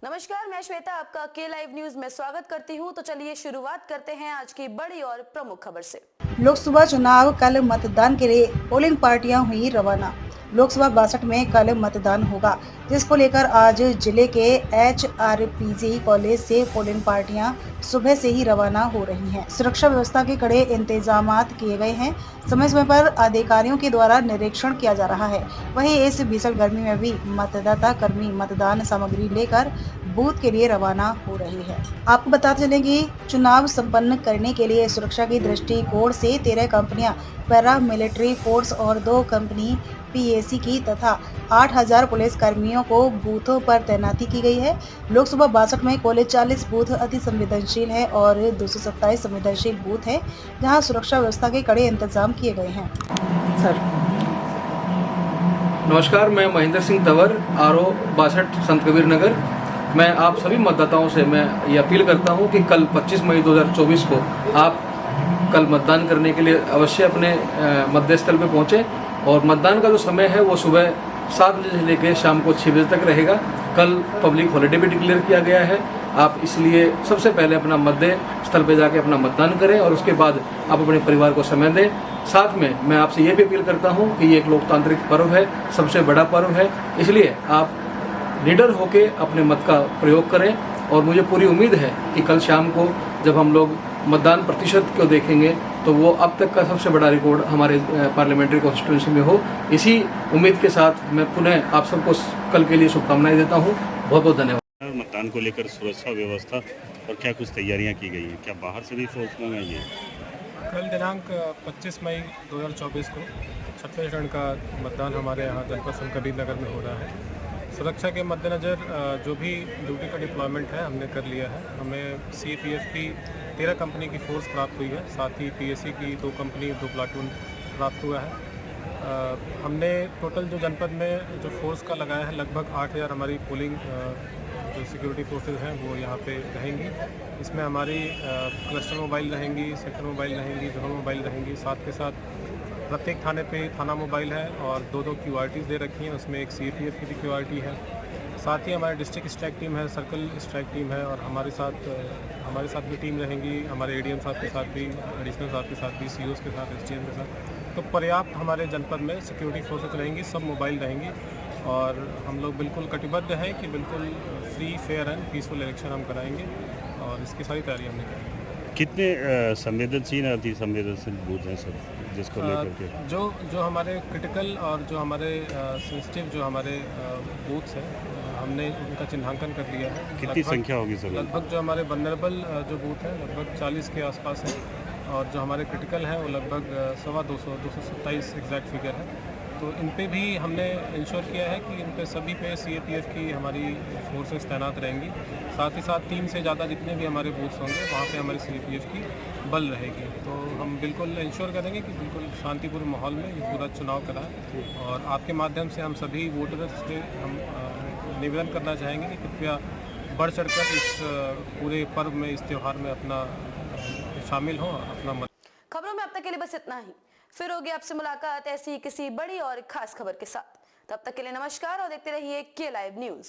नमस्कार, मैं श्वेता आपका के लाइव न्यूज में स्वागत करती हूं। तो चलिए शुरुआत करते हैं आज की बड़ी और प्रमुख खबर से। लोकसभा चुनाव कल मतदान के लिए पोलिंग पार्टियां हुई रवाना। लोकसभा 62 में कल मतदान होगा, जिसको लेकर आज जिले के HRPG कॉलेज से पोलिंग पार्टियां सुबह से ही रवाना हो रही हैं। सुरक्षा व्यवस्था के कड़े इंतजामात किए गए हैं। समय समय पर अधिकारियों के द्वारा निरीक्षण किया जा रहा है। वहीं इस भीषण गर्मी में भी मतदाता कर्मी मतदान सामग्री लेकर बूथ के लिए रवाना हो रही है। आपको बताते चलें कि चुनाव संपन्न करने के लिए सुरक्षा की दृष्टिकोण से 13 कंपनियां पैरा मिलिट्री फोर्स और 2 कंपनी PAC की तथा 8000 पुलिस कर्मियों को बूथों पर तैनाती की गई है। लोकसभा 62 में कुल 40 बूथ अति संवेदनशील है और 227 संवेदनशील बूथ है, जहां सुरक्षा व्यवस्था के कड़े इंतजाम किए गए हैं। सर नमस्कार, मैं महेंद्र सिंह तंवर, RO 62 संत कबीर नगर। मैं आप सभी मतदाताओं से मैं ये अपील करता हूं कि कल 25 मई 2024 को आप कल मतदान करने के लिए अवश्य अपने मतदेय स्थल पर पहुंचे। और मतदान का जो समय है वो सुबह 7 बजे से लेकर शाम को 6 बजे तक रहेगा। कल पब्लिक हॉलिडे भी डिक्लेयर किया गया है। आप इसलिए सबसे पहले अपना मतदेय स्थल पर जाके अपना मतदान करें और उसके बाद आप अपने परिवार को समय दें। साथ में मैं आपसे ये भी अपील करता हूं कि ये एक लोकतांत्रिक पर्व है, सबसे बड़ा पर्व है, इसलिए आप निडर होकर अपने मत का प्रयोग करें। और मुझे पूरी उम्मीद है कि कल शाम को जब हम लोग मतदान प्रतिशत को देखेंगे तो वो अब तक का सबसे बड़ा रिकॉर्ड हमारे पार्लियामेंट्री कॉन्स्टिट्यूंसी में हो। इसी उम्मीद के साथ मैं पुनः आप सबको कल के लिए शुभकामनाएं देता हूँ। बहुत बहुत धन्यवाद। मतदान को लेकर सुरक्षा व्यवस्था और क्या कुछ तैयारियां की गई हैं? क्या बाहर से भी फोर्स मंगाई है? कल दिनांक 25 मई 2024 को 6वें चरण का मतदान हमारे यहाँ जनपद संत कबीर नगर में हो रहा है। सुरक्षा के मद्देनज़र जो भी ड्यूटी का डिप्लॉयमेंट है हमने कर लिया है। हमें CPF की 13 कंपनी की फोर्स प्राप्त हुई है, साथ ही PAC की 2 कंपनी 2 प्लाटून प्राप्त हुआ है। हमने टोटल जो जनपद में जो फोर्स का लगाया है लगभग 8000 हमारी पोलिंग जो सिक्योरिटी फोर्सेज हैं वो यहाँ पे रहेंगी। इसमें हमारी क्लस्टर मोबाइल रहेंगी, सेक्टर मोबाइल रहेंगी, जोनल मोबाइल रहेंगी। साथ के साथ प्रत्येक थाने पे थाना मोबाइल है और 2-2 QRTs दे रखी हैं। उसमें एक CAPF की भी QRT है। साथ ही हमारी डिस्ट्रिक्ट स्ट्राइक टीम है, सर्कल स्ट्राइक टीम है और हमारे साथ भी टीम रहेंगी। हमारे ADM साहब के साथ भी, एडिशनल साहब के साथ भी, COs के साथ, SDM के साथ। तो पर्याप्त हमारे जनपद में सिक्योरिटी फोर्सेज रहेंगी, सब मोबाइल रहेंगी और हम लोग बिल्कुल कटिबद्ध हैं कि बिल्कुल free, fair and peaceful election हम कराएंगे और इसकी सारी तैयारी हमने की। कितने संवेदनशील अति संवेदनशील बूथ हैं सर, जिसको लेकर के? जो हमारे क्रिटिकल और जो हमारे सेंसिटिव जो हमारे बूथ्स हैं हमने उनका चिन्हांकन कर लिया है। कितनी संख्या होगी सर? लगभग जो हमारे वल्नरेबल जो बूथ हैं लगभग 40 के आसपास हैं और जो हमारे क्रिटिकल हैं वो लगभग 227 एग्जैक्ट फिगर है। तो इन पे भी हमने इंश्योर किया है कि इन पे सभी पे CAPF की हमारी फोर्सेस तैनात रहेंगी। साथ ही साथ 3 से ज़्यादा जितने भी हमारे बूथ्स होंगे वहाँ पे हमारी CAPF की बल रहेगी। तो हम बिल्कुल इंश्योर करेंगे कि बिल्कुल शांतिपूर्ण माहौल में ये पूरा चुनाव कराएं और आपके माध्यम से हम सभी वोटर्स से हम निवेदन करना चाहेंगे कि कृपया बढ़ चढ़कर इस पूरे पर्व में, इस त्यौहार में अपना शामिल हों, अपना मत। खबरों में अब तक के लिए बस इतना ही। फिर होगी आपसे मुलाकात ऐसी किसी बड़ी और खास खबर के साथ। तब तक के लिए नमस्कार और देखते रहिए के लाइव न्यूज।